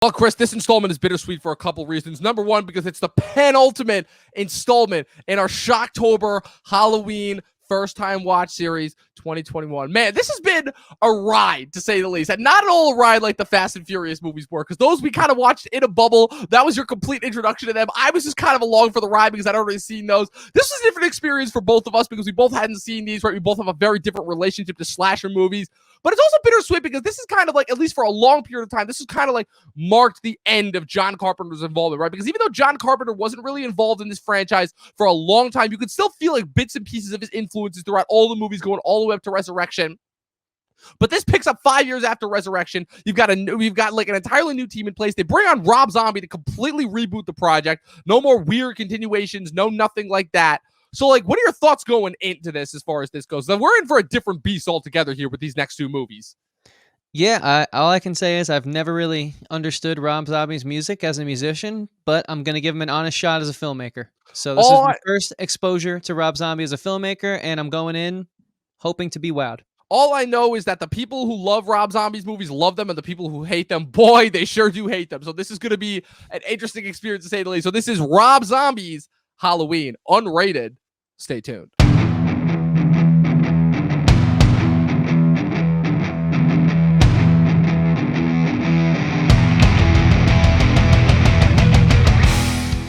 Well, Chris, this installment is bittersweet for a couple reasons. Number one, because it's the penultimate installment in our Shocktober Halloween first-time watch series 2021. Man, this has been a ride, to say the least. And not at all a ride like the Fast and Furious movies were, because those we kind of watched in a bubble. That was your complete introduction to them. I was just kind of along for the ride because I'd already seen those. This was a different experience for both of us because we both hadn't seen these, right? We both have a very different relationship to slasher movies. But it's also bittersweet because this is kind of like, at least for a long period of time, this is kind of like marked the end of John Carpenter's involvement, right? Because even though John Carpenter wasn't really involved in this franchise for a long time, you could still feel like bits and pieces of his influences throughout all the movies going all the way up to Resurrection. But this picks up 5 years after Resurrection. We've got like an entirely new team in place. They bring on Rob Zombie to completely reboot the project. No more weird continuations, no nothing like that. So, like, what are your thoughts going into this as far as this goes? We're in for a different beast altogether here with these next two movies. Yeah, all I can say is I've never really understood Rob Zombie's music as a musician, but I'm going to give him an honest shot as a filmmaker. So this is my first exposure to Rob Zombie as a filmmaker, and I'm going in hoping to be wowed. All I know is that the people who love Rob Zombie's movies love them, and the people who hate them, boy, they sure do hate them. So this is going to be an interesting experience, to say the least. So this is Rob Zombie's Halloween, unrated. Stay tuned.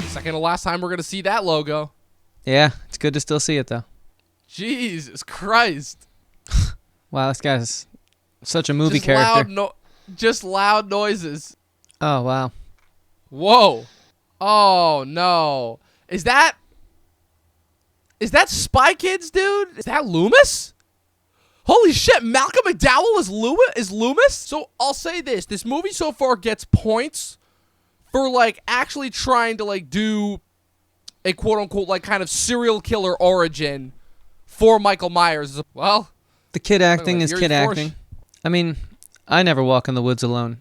Second to last time we're going to see that logo. Yeah, it's good to still see it, though. Jesus Christ. Wow, this guy's such a movie character. Just loud noises. Oh, wow. Whoa. Oh, no. Is that Spy Kids, dude? Is that Loomis? Holy shit, Malcolm McDowell is Loomis? So I'll say this. This movie so far gets points for, like, actually trying to, like, do a quote-unquote, like, kind of serial killer origin for Michael Myers. Well, the kid acting is kid acting. I mean, I never walk in the woods alone.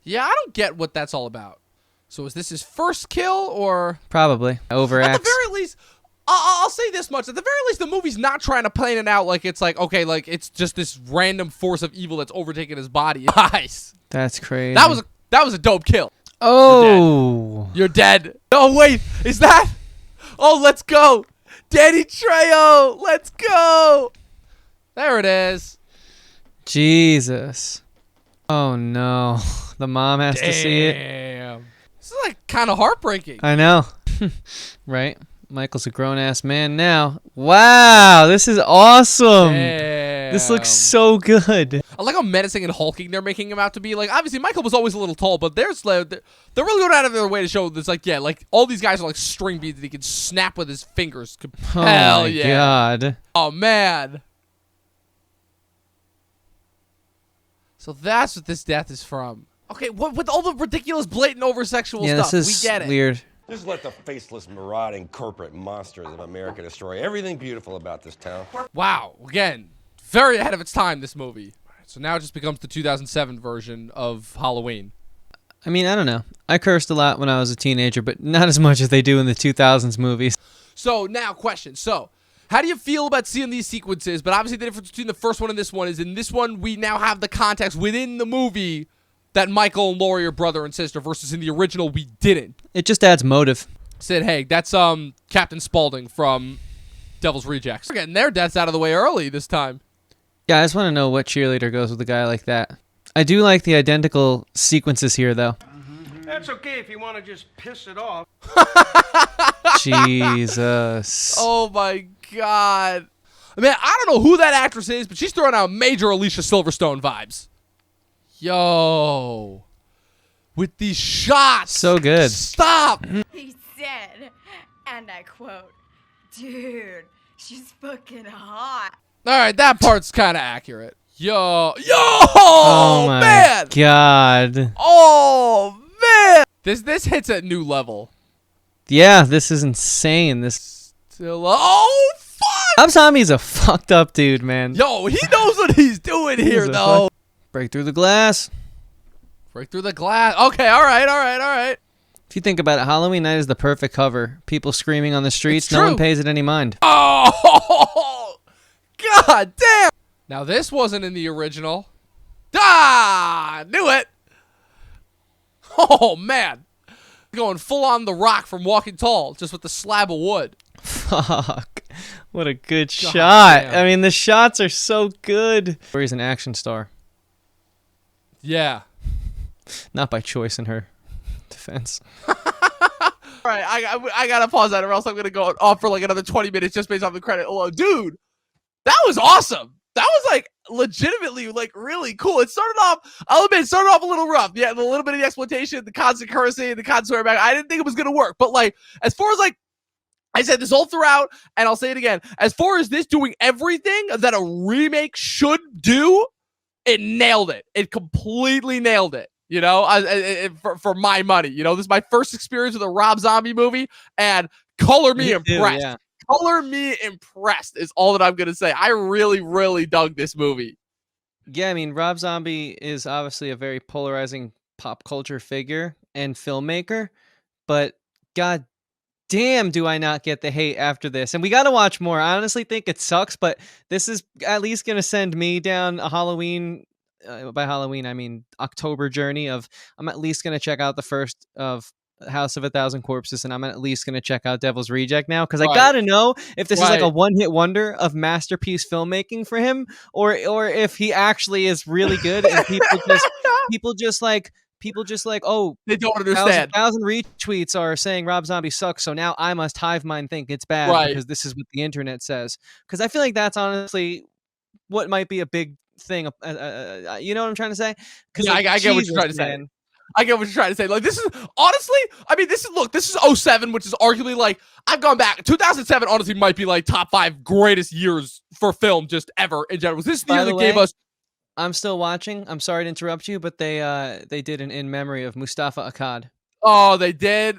Yeah, I don't get what that's all about. So is this his first kill, or? Probably. Overacts. At the very least, I'll say this much. At the very least, the movie's not trying to plan it out like it's like, okay, like it's just this random force of evil that's overtaken his body. Nice. That's crazy. That was a dope kill. Oh. You're dead. Oh, wait. Is that? Oh, let's go. Danny Trejo. Let's go. There it is. Jesus. Oh, no. The mom has to see it. Damn. This is like kind of heartbreaking. I know. Right? Michael's a grown-ass man now. Wow, this is awesome. Damn. This looks so good. I like how menacing and hulking they're making him out to be. Like, obviously, Michael was always a little tall, but they're really going out of their way to show this, like, yeah, like, all these guys are like string beads that he can snap with his fingers. Oh, Hell my yeah. God. Oh, man. So that's what this death is from. Okay, what with all the ridiculous, blatant, over-sexual stuff, this we is get it. Weird. Just let the faceless, marauding corporate monsters of America destroy everything beautiful about this town. Wow, again, very ahead of its time, this movie. So now it just becomes the 2007 version of Halloween. I mean, I don't know. I cursed a lot when I was a teenager, but not as much as they do in the 2000s movies. So now, question. So, how do you feel about seeing these sequences? But obviously the difference between the first one and this one is in this one, we now have the context within the movie that Michael and Laurie are brother and sister, versus in the original, we didn't. It just adds motive. Said, hey, that's Captain Spaulding from Devil's Rejects. We're getting their deaths out of the way early this time. Yeah, I just want to know what cheerleader goes with a guy like that. I do like the identical sequences here, though. That's okay if you want to just piss it off. Jesus. Oh, my God. I mean, I don't know who that actress is, but she's throwing out major Alicia Silverstone vibes. Yo. With these shots. So good. Stop. He said, and I quote, "Dude, she's fucking hot." All right, that part's kind of accurate. Yo. Oh, my man. God. Oh, man. This hits a new level. Yeah, this is insane. This Still, oh, fuck. Rob Zombie's a fucked up dude, man. Yo, he knows what he's doing here, though. Break through the glass. Break through the glass. Okay, all right. If you think about it, Halloween night is the perfect cover. People screaming on the streets, It's no one true. pays it any mind. Oh, God damn. Now, this wasn't in the original. Ah, knew it. Oh man, going full on The Rock from Walking Tall, just with the slab of wood. Fuck. What a good shot. damn. I mean, the shots are so good. Where he's an action star. Yeah. Not by choice in her defense. All right, I gotta pause that, or else I'm gonna go off for like another 20 minutes just based off the credit alone. Dude, that was awesome. That was like legitimately like really cool. It started off, I'll admit, it started off a little rough. Yeah, the little bit of the exploitation, the constant cursing, the constant swearing back. I didn't think it was gonna work, but like as far as like I said this all throughout, and I'll say it again. As far as this doing everything that a remake should do, it nailed it. It completely nailed it. You know, for my money. You know, this is my first experience with a Rob Zombie movie, and color me impressed. Yeah. Color me impressed is all that I'm gonna say. I really, really dug this movie. Yeah, I mean, Rob Zombie is obviously a very polarizing pop culture figure and filmmaker, but god damn, do I not get the hate after this. And we got to watch more. I honestly think it sucks, but this is at least going to send me down a Halloween, by Halloween, I mean October journey of, I'm at least going to check out the first of House of a Thousand Corpses, and I'm at least going to check out Devil's Reject now, because I got to know if this is like a one-hit wonder of masterpiece filmmaking for him, or if he actually is really good and people just like, oh, They don't understand. thousand retweets are saying Rob Zombie sucks, so now I must hive mind think it's bad because this is what the internet says. Because I feel like that's honestly what might be a big thing. You know what I'm trying to say? Yeah, like, I get what you're trying to say. I get what you're trying to say. Like, this is honestly, I mean, this is 07, which is arguably like, I've gone back. 2007 honestly might be like top 5 greatest years for film just ever in general. This is the year that gave us. I'm still watching. I'm sorry to interrupt you, but they did an in memory of Mustafa Akkad. Oh, they did?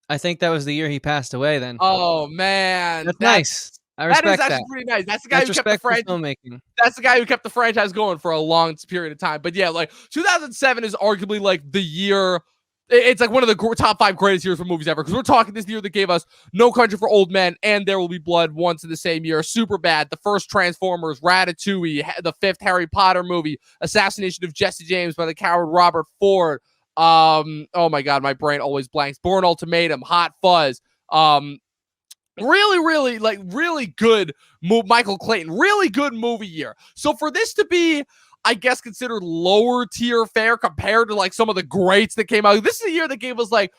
I think that was the year he passed away then. Oh, man. That's nice. I respect that. That is actually pretty nice. That's the guy who kept the franchise. Filmmaking. That's the guy who kept the franchise going for a long period of time. But yeah, like 2007 is arguably like the year. It's like one of the top 5 greatest years for movies ever. Because we're talking this year that gave us No Country for Old Men and There Will Be Blood once in the same year. Superbad, the first Transformers, Ratatouille, the 5th Harry Potter movie, Assassination of Jesse James by the coward Robert Ford. Oh my God, my brain always blanks. Bourne Ultimatum, Hot Fuzz. Really good Michael Clayton. Really good movie year. So for this to be, I guess, considered lower tier fare compared to like some of the greats that came out. This is a year that gave us like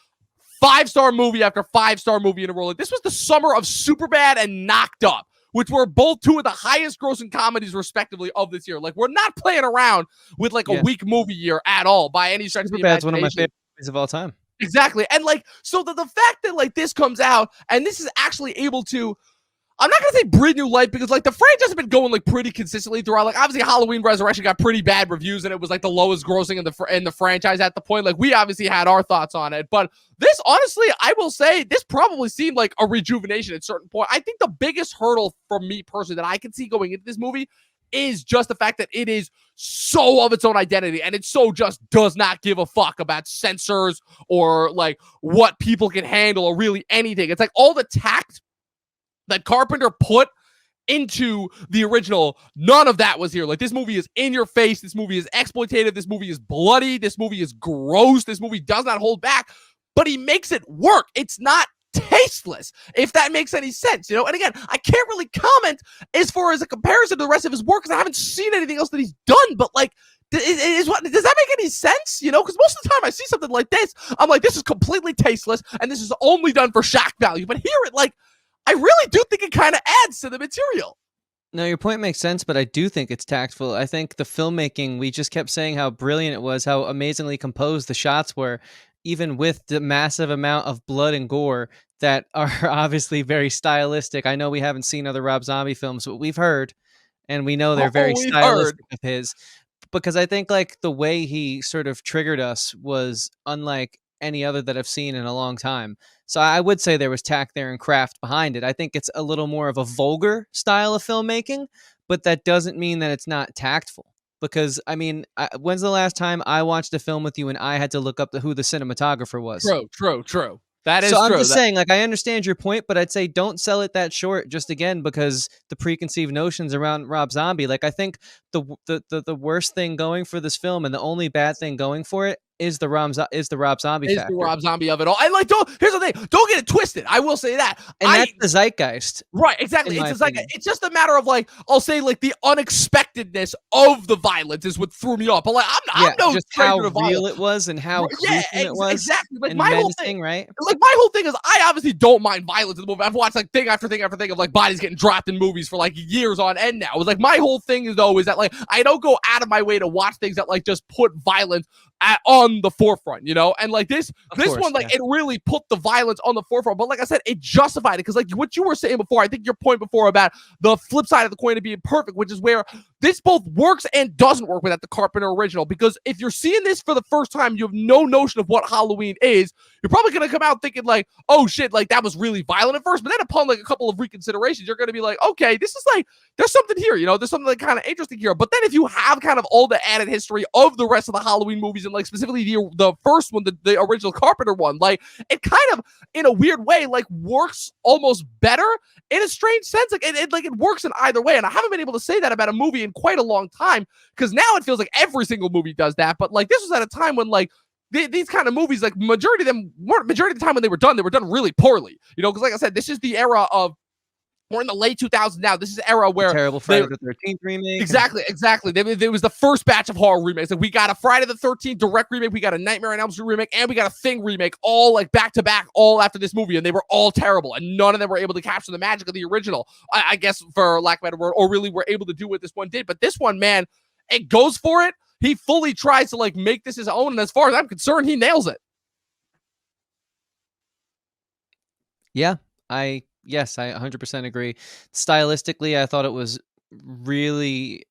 5-star movie after 5-star movie in a row. Like, this was the summer of Superbad and Knocked Up, which were both 2 of the highest grossing comedies respectively of this year. Like, we're not playing around with like a weak movie year at all by any stretch of the imagination. Superbad's one of my favorite movies of all time. Exactly. And like, so the fact that like this comes out and this is actually able to, I'm not going to say breathe new life, because like the franchise has been going like pretty consistently throughout. Like, obviously Halloween Resurrection got pretty bad reviews and it was like the lowest grossing in the franchise at the point. Like, we obviously had our thoughts on it, but this, honestly, I will say this probably seemed like a rejuvenation at a certain point. I think the biggest hurdle for me personally that I can see going into this movie is just the fact that it is so of its own identity, and it so just does not give a fuck about censors or like what people can handle or really anything. It's like all the tact that Carpenter put into the original, none of that was here. Like, this movie is in your face. This movie is exploitative. This movie is bloody. This movie is gross. This movie does not hold back, but he makes it work. It's not tasteless, if that makes any sense, you know. And again, I can't really comment as far as a comparison to the rest of his work because I haven't seen anything else that he's done. But like, does that make any sense? You know, because most of the time I see something like this, I'm like, this is completely tasteless, and this is only done for shock value. But here, I really do think it kind of adds to the material. No, your point makes sense, but I do think it's tactful. I think the filmmaking, we just kept saying how brilliant it was, how amazingly composed the shots were, even with the massive amount of blood and gore that are obviously very stylistic. I know we haven't seen other Rob Zombie films, but we've heard, and we know they're very stylistic of his. Because I think like the way he sort of triggered us was unlike any other that I've seen in a long time. So I would say there was tact there and craft behind it. I think it's a little more of a vulgar style of filmmaking, but that doesn't mean that it's not tactful. Because, I mean, when's the last time I watched a film with you and I had to look up who the cinematographer was? True. That is true. So I'm true. just saying, like, I understand your point, but I'd say don't sell it that short just again because the preconceived notions around Rob Zombie. Like, I think the worst thing going for this film and the only bad thing going for it is the Rob Zombie Is factor. the Rob Zombie of it all. I like, here's the thing. Don't get it twisted. I will say that. And that's the zeitgeist. Right, exactly. It's Like it's just a matter of like, I'll say like the unexpectedness of the violence is what threw me off. But like I'm no just stranger how to violence. real it was and how gruesome it was. Exactly. Like and my menacing, whole thing, right? Like my whole thing is I obviously don't mind violence in the movie. I've watched like thing after thing after thing of like bodies getting dropped in movies for like years on end now. It was like my whole thing is though is that like I don't go out of my way to watch things that like just put violence on the forefront, you know? And like this one, like it really put the violence on the forefront. But like I said, it justified it because like what you were saying before, I think your point before about the flip side of the coin of being perfect, which is where this both works and doesn't work without the Carpenter original. Because if you're seeing this for the first time, you have no notion of what Halloween is. You're probably going to come out thinking like, oh shit, like that was really violent at first. But then upon like a couple of reconsiderations, you're going to be like, okay, this is like, there's something here, you know, there's something like kind of interesting here. But then if you have kind of all the added history of the rest of the Halloween movies and like specifically the first one, the original Carpenter one, like it kind of in a weird way like works almost better in a strange sense. Like it works in either way. And I haven't been able to say that about a movie in quite a long time because now it feels like every single movie does that. But like this was at a time when like these kind of movies, like majority of the time when they were done really poorly, you know, because like I said, this is the era of, we're in the late 2000s now. This is the era where terrible Friday the 13th remake. Exactly. There was the first batch of horror remakes. Like we got a Friday the 13th direct remake, we got a Nightmare on Elm Street remake, and we got a Thing remake, all like back to back, all after this movie, and they were all terrible, and none of them were able to capture the magic of the original. I guess for lack of a better word, or really were able to do what this one did. But this one, man, it goes for it. He fully tries to like make this his own, and as far as I'm concerned, he nails it. Yeah, Yes, I 100% agree. Stylistically, I thought it was really,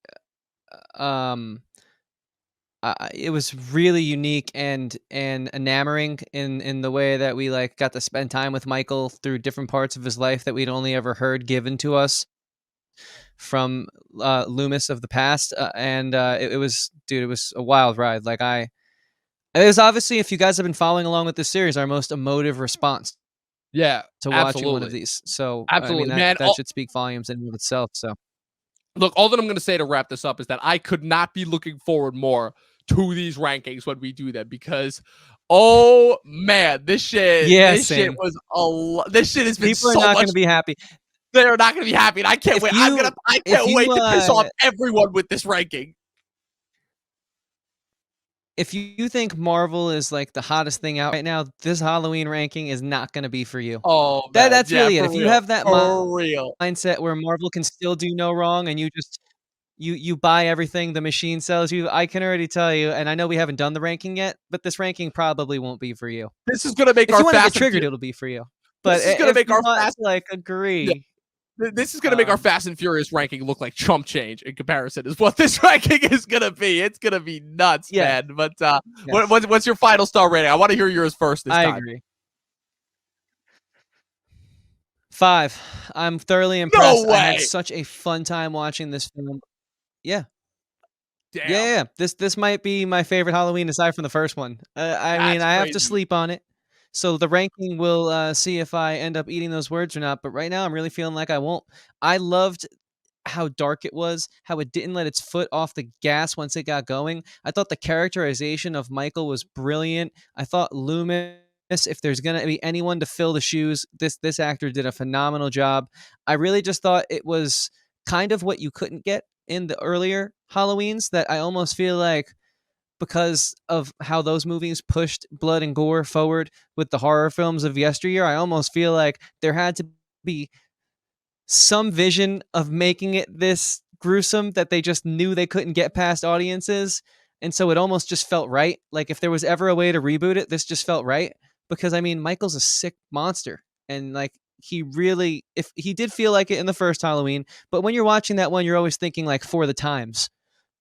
it was really unique and enamoring in the way that we like got to spend time with Michael through different parts of his life that we'd only ever heard given to us from Loomis of the past, and it was a wild ride. Like it was obviously, if you guys have been following along with this series, our most emotive response. Yeah, to watching one of these. So absolutely, I mean, man, that should speak volumes in and of itself. So look, all that I'm going to say to wrap this up is that I could not be looking forward more to these rankings when we do them, because oh man, this shit was a lot. This shit has been people so are not much. Going to be happy. They're not going to be happy, and I can't wait. I can't wait to piss off everyone with this ranking. If you think Marvel is like the hottest thing out right now, this Halloween ranking is not going to be for you. Oh, that's really it. If you have that real mindset where Marvel can still do no wrong, and you just you buy everything the machine sells you, I can already tell you, and I know we haven't done the ranking yet, but this ranking probably won't be for you. This is going to make if our you want to get Fast triggered, it'll be for you. But this is going to make our Fast agree. Yeah. This is going to make our Fast and Furious ranking look like chump change in comparison is what this ranking is going to be. It's going to be nuts, man. But what's your final star rating? I want to hear yours first this time. I agree. 5. I'm thoroughly impressed. No way. I had such a fun time watching this film. Yeah. Damn. Yeah. This might be my favorite Halloween aside from the first one. I mean, I have to sleep on it. So the ranking will see if I end up eating those words or not. But right now, I'm really feeling like I won't. I loved how dark it was, how it didn't let its foot off the gas once it got going. I thought the characterization of Michael was brilliant. I thought Loomis, if there's going to be anyone to fill the shoes, this actor did a phenomenal job. I really just thought it was kind of what you couldn't get in the earlier Halloweens, that I almost feel like, because of how those movies pushed blood and gore forward with the horror films of yesteryear, I almost feel like there had to be some vision of making it this gruesome that they just knew they couldn't get past audiences. And so it almost just felt right. Like if there was ever a way to reboot it, this just felt right. Because I mean, Michael's a sick monster. And like, he did feel like it in the first Halloween, but when you're watching that one, you're always thinking like for the times.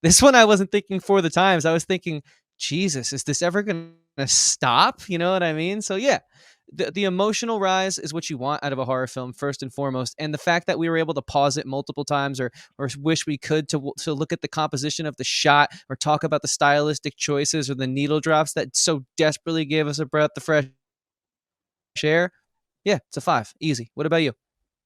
This one, I wasn't thinking for the times. I was thinking, Jesus, is this ever going to stop? You know what I mean? So yeah, the emotional rise is what you want out of a horror film first and foremost. And the fact that we were able to pause it multiple times or wish we could to look at the composition of the shot or talk about the stylistic choices or the needle drops that so desperately gave us a breath of fresh air. Yeah, it's a 5. Easy. What about you?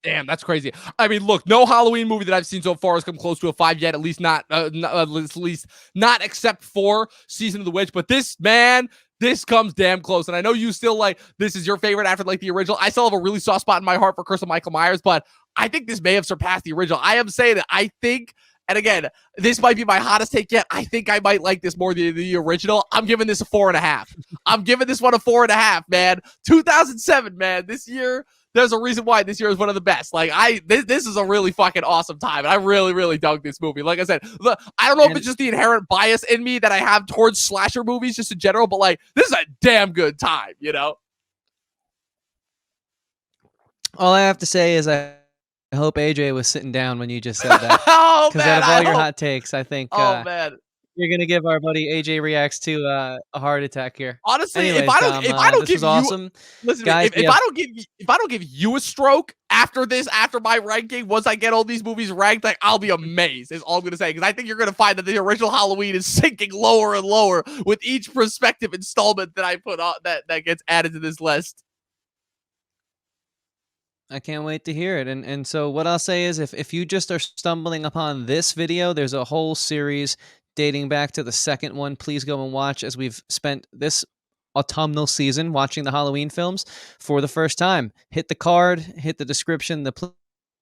Damn, that's crazy. I mean, look, no Halloween movie that I've seen so far has come close to a 5 yet. At least not, not except for Season of the Witch. But this, man, this comes damn close. And I know you still like this is your favorite after like the original. I still have a really soft spot in my heart for Curse of Michael Myers, but I think this may have surpassed the original. I am saying that I think. And again, this might be my hottest take yet. I think I might like this more than the original. I'm giving this a 4.5. I'm giving this one a 4.5, man. 2007, man. This year, there's a reason why this year is one of the best. Like this is a really fucking awesome time. And I really, really dug this movie. Like I said, I don't know if it's just the inherent bias in me that I have towards slasher movies just in general, but like this is a damn good time, you know? All I have to say is I hope AJ was sitting down when you just said that. Oh, Because man, out of all your hot takes, I think man. you're gonna give our buddy AJ reacts to a heart attack here. Honestly, Anyways, if I don't this give was you awesome. listen, Guys, if I don't give you a stroke after this, after my ranking, once I get all these movies ranked, like I'll be amazed. Is all I'm gonna say, because I think you're gonna find that the original Halloween is sinking lower and lower with each prospective installment that I put on that gets added to this list. I can't wait to hear it. And so what I'll say is if you just are stumbling upon this video, there's a whole series dating back to the second one. Please go and watch, as we've spent this autumnal season watching the Halloween films for the first time. Hit the card, hit the description, the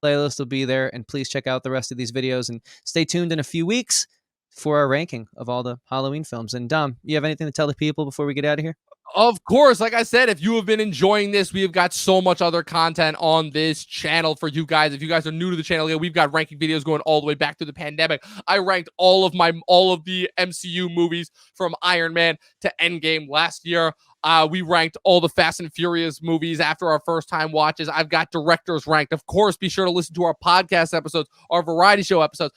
playlist will be there, and please check out the rest of these videos and stay tuned in a few weeks for our ranking of all the Halloween films. And Dom, you have anything to tell the people before we get out of here? Of course, like I said, if you have been enjoying this, we have got so much other content on this channel for you guys. If you guys are new to the channel, we've got ranking videos going all the way back to the pandemic. I ranked all of the MCU movies from Iron Man to Endgame last year. We ranked all the Fast and Furious movies after our first time watches. I've got directors ranked. Of course, be sure to listen to our podcast episodes, our variety show episodes.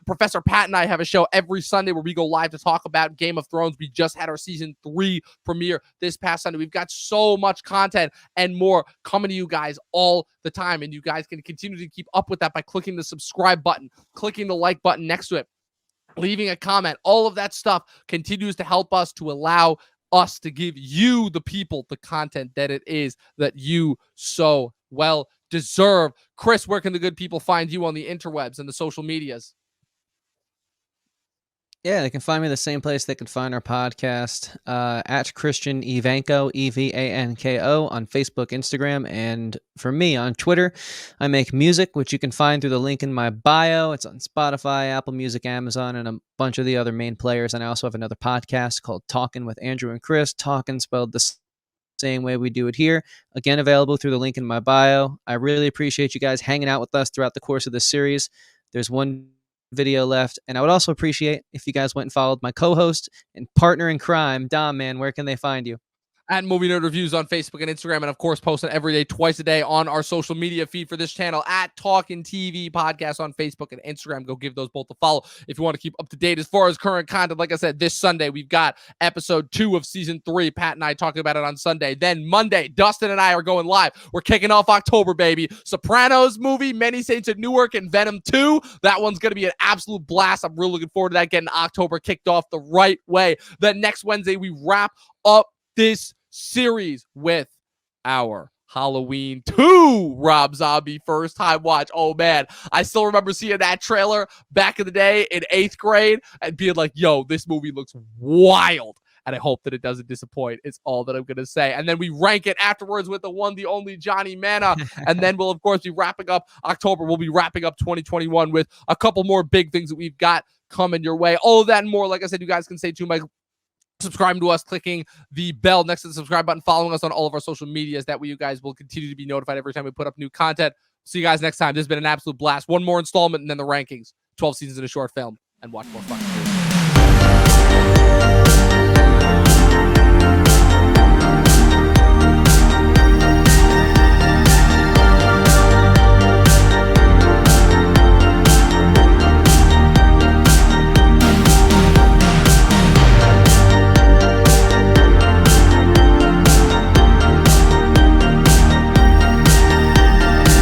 Professor Pat and I have a show every Sunday where we go live to talk about Game of Thrones. We just had our season 3 premiere this past Sunday. We've got so much content and more coming to you guys all the time. And you guys can continue to keep up with that by clicking the subscribe button, clicking the like button next to it, leaving a comment. All of that stuff continues to help us to allow us to give you, the people, the content that it is that you so well deserve. Chris, where can the good people find you on the interwebs and the social medias? Yeah, they can find me the same place they can find our podcast, at Christian Evanko, Evanko, on Facebook, Instagram, and for me on Twitter. I make music, which you can find through the link in my bio. It's on Spotify, Apple Music, Amazon, and a bunch of the other main players. And I also have another podcast called Talking with Andrew and Chris, Talking spelled the same way we do it here. Again, available through the link in my bio. I really appreciate you guys hanging out with us throughout the course of this series. There's one video left, and I would also appreciate if you guys went and followed my co-host and partner in crime, Dom. Man, where can they find you? At Movie Nerd Reviews on Facebook and Instagram, and of course posting every day, twice a day on our social media feed for this channel at Talkin' TV Podcast on Facebook and Instagram. Go give those both a follow if you want to keep up to date as far as current content. Like I said, this Sunday we've got episode 2 of season 3. Pat and I talking about it on Sunday. Then Monday, Dustin and I are going live. We're kicking off October, baby. Sopranos movie, Many Saints of Newark, and Venom 2. That one's going to be an absolute blast. I'm really looking forward to that, getting October kicked off the right way. Then next Wednesday we wrap up this series with our Halloween 2 Rob Zombie first time watch. Oh man, I still remember seeing that trailer back in the day in 8th grade and being like, yo, this movie looks wild. And I hope that it doesn't disappoint. It's all that I'm going to say. And then we rank it afterwards with the one, the only Johnny Mana. And then we'll, of course, be wrapping up October. We'll be wrapping up 2021 with a couple more big things that we've got coming your way. All of that and more. Like I said, you guys can stay tuned by subscribing to us, clicking the bell next to the subscribe button, following us on all of our social medias. That way you guys will continue to be notified every time we put up new content. See you guys next time. This has been an absolute blast. One more installment and then the rankings. 12 seasons in a short film. And watch more fucking movies.